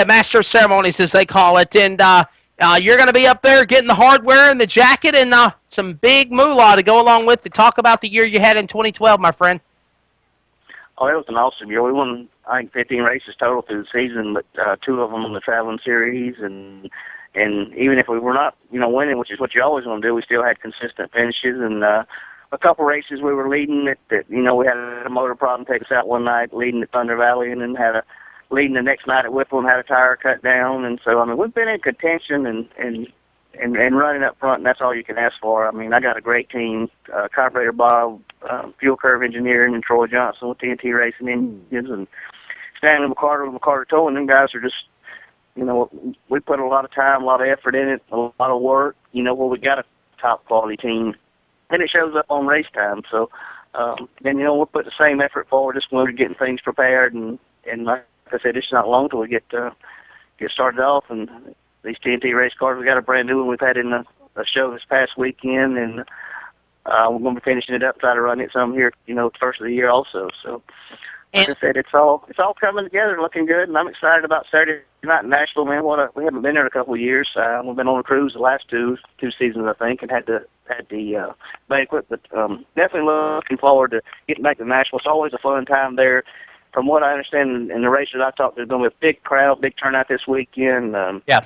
Master of Ceremonies, as they call it. And you're going to be up there getting the hardware and the jacket and some big moolah to go along with it. Talk about the year you had in 2012, my friend. Oh, it was an awesome year. We won, I think, 15 races total through the season, but 2 of them in the traveling series. And even if we were not, winning, which is what you always want to do, we still had consistent finishes. And a couple races we were leading that we had a motor problem take us out one night, leading at Thunder Valley, and then leading the next night at Whipple and had a tire cut down. And so, I mean, we've been in contention and running up front, and that's all you can ask for. I mean, I got a great team, Carburetor Bob, Fuel Curve Engineering, and Troy Johnson with TNT Racing Engines, and Stanley McCarter with McCarter Towing. Them guys are just we put a lot of time, a lot of effort in it, a lot of work, where we got a top quality team, and it shows up on race time. So, and we'll put the same effort forward just when we're getting things prepared, and like I said, it's not long till we get started off. And these TNT race cars, we got a brand new one we've had in a show this past weekend, and we're going to be finishing it up, try to run it some here, first of the year also. So, like I said, it's all coming together and looking good, and I'm excited about Saturday night in Nashville, man. We haven't been there in a couple of years. We've been on a cruise the last two seasons, I think, and had the banquet, but definitely looking forward to getting back to Nashville. It's always a fun time there. From what I understand in the races I talked, there's going to be a big crowd, big turnout this weekend. Yeah.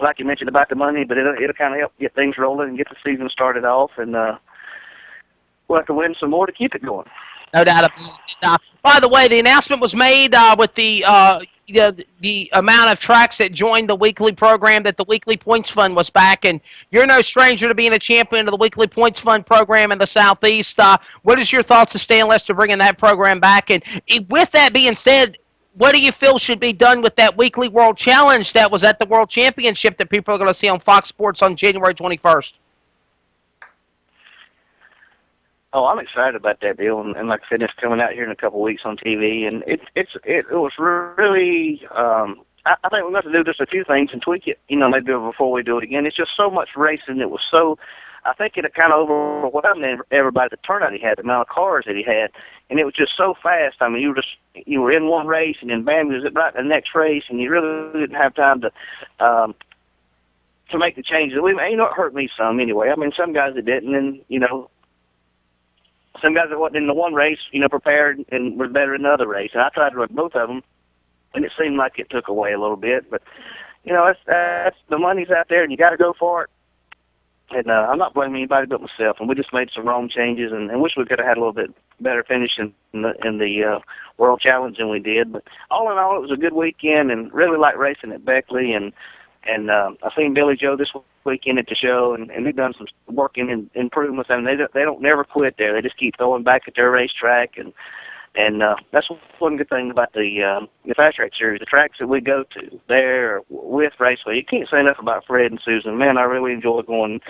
Like you mentioned about the money, but it'll kind of help get things rolling and get the season started off, and we'll have to win some more to keep it going. No doubt about it. By the way, the announcement was made with the amount of tracks that joined the weekly program, that the Weekly Points Fund was back, and you're no stranger to being the champion of the Weekly Points Fund program in the Southeast. What is your thoughts of Stan Lester bringing that program back? And with that being said, what do you feel should be done with that Weekly World Challenge that was at the World Championship that people are going to see on Fox Sports on January 21st? Oh, I'm excited about that deal, and like I said, it's coming out here in a couple of weeks on TV, and it was really. I think we're going to do just a few things and tweak it, maybe before we do it again. It's just so much racing. It was so. I think it kind of overwhelmed everybody. The turnout he had, the amount of cars that he had, and it was just so fast. I mean, you were in one race, and then bam, you was right in the next race, and you really didn't have time to make the changes. It hurt me some anyway. I mean, some guys that didn't, and some guys that wasn't in the one race, prepared and were better in the other race. And I tried to run both of them, and it seemed like it took away a little bit. But, that's the money's out there, and you got to go for it. And I'm not blaming anybody but myself. And we just made some wrong changes, and wish we could have had a little bit better finish in the World Challenge than we did. But all in all, it was a good weekend, and really liked racing at Beckley. And I seen Billy Joe this weekend at the show, and they've done some work in improvements. I mean, they don't never quit there. They just keep throwing back at their racetrack, and that's one good thing about the Fast Track series. The tracks that we go to there with Raceway, you can't say enough about Fred and Susan. Man, I really enjoy going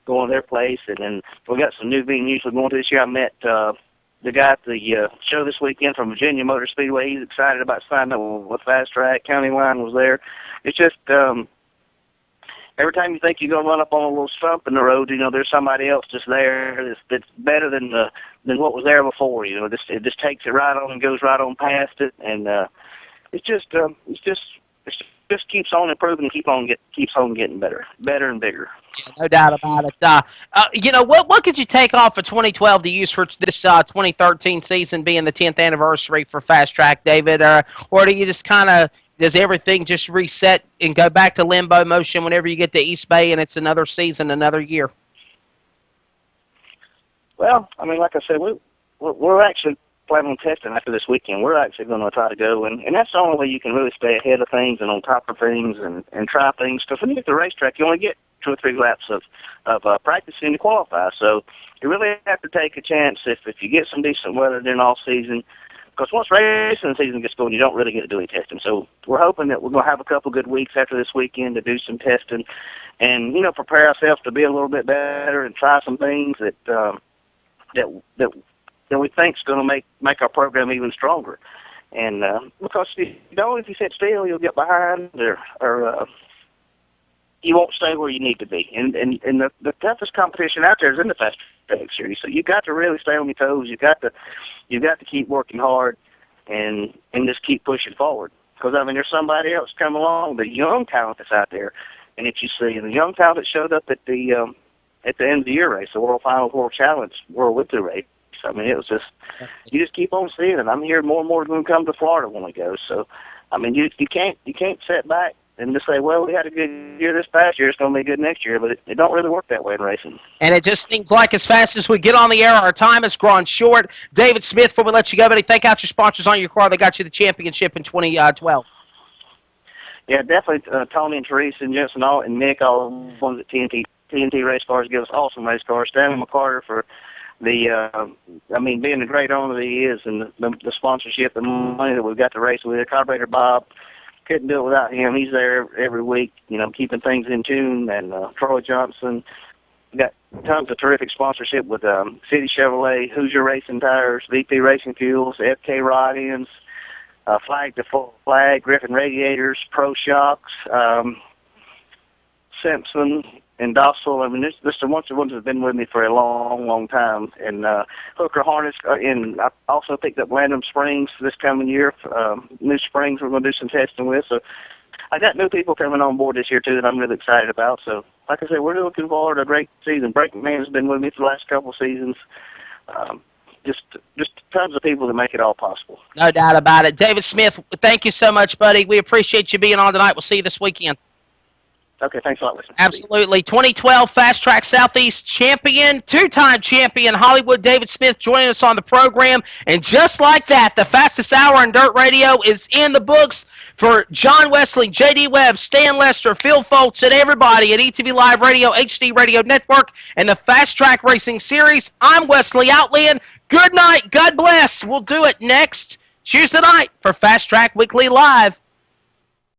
to their place, and then we got some new venues we're going to this year. I met the guy at the show this weekend from Virginia Motor Speedway. He's excited about signing up with Fast Track. County Line was there. It's just every time you think you're going to run up on a little stump in the road, there's somebody else just there that's better than what was there before. It just takes it right on and goes right on past it, and it just keeps on improving and keeps on getting better and bigger. No doubt about it. What could you take off of 2012 to use for this 2013 season being the 10th anniversary for Fast Track, David? Or do you just does everything just reset and go back to limbo motion whenever you get to East Bay and it's another season, another year? Well, I mean, like I said, we're actually planning on testing after this weekend. We're actually going to try to go, and that's the only way you can really stay ahead of things and on top of things and try things. Because when you get to the racetrack, you only get 2 or 3 laps of practicing to qualify. So you really have to take a chance if you get some decent weather during all season. Because once racing season gets going, you don't really get to do any testing. So we're hoping that we're going to have a couple good weeks after this weekend to do some testing and, prepare ourselves to be a little bit better and try some things that we think is going to make our program even stronger. And because, if you sit still, you'll get behind or you won't stay where you need to be. And the toughest competition out there is in the Fast Track series. So you've got to really stay on your toes. You've got to keep working hard and just keep pushing forward. Because, I mean, there's somebody else coming along, the young talent that's out there. And if you see, and the young talent that showed up at the end of the year race, the World Final World Challenge, World Weekly race, I mean, it was just, you just keep on seeing it. I'm hearing more and more going to come to Florida when we go. So, I mean, you can't sit back and just say, well, we had a good year this past year, it's going to be good next year, but it don't really work that way in racing. And it just seems like as fast as we get on the air, our time has grown short. David Smith, before we let you go, buddy, thank out your sponsors on your car. They got you the championship in 2012. Yeah, definitely Tony and Teresa and Jensen and Nick, all the ones at TNT Race Cars, give us awesome race cars. Stanley McCarter for the, being the great owner that he is, and the sponsorship, the money that we've got to race with. Carburetor Bob, couldn't do it without him. He's there every week, keeping things in tune. And Troy Johnson. Got tons of terrific sponsorship with City Chevrolet, Hoosier Racing Tires, VP Racing Fuels, FK Rod Ends, Flag to Flag, Griffin Radiators, Pro Shocks, Simpson, and Dossel. I mean, this are ones that have been with me for a long, long time. And Hooker Harness, and I also picked up Landrum Springs this coming year. New Springs we're going to do some testing with. So I got new people coming on board this year, too, that I'm really excited about. So, like I said, we're looking forward to a great season. Breaking Man has been with me for the last couple of seasons. Just tons of people that make it all possible. No doubt about it. David Smith, thank you so much, buddy. We appreciate you being on tonight. We'll see you this weekend. Okay, thanks a lot, listen. Absolutely. 2012 Fast Track Southeast champion, two-time champion, Hollywood David Smith joining us on the program. And just like that, the fastest hour in dirt radio is in the books for John Wesley, J.D. Webb, Stan Lester, Phil Foltz, and everybody at ETV Live Radio, HD Radio Network, and the Fast Track Racing Series. I'm Wesley Outland. Good night. God bless. We'll do it next Tuesday night for Fast Track Weekly Live.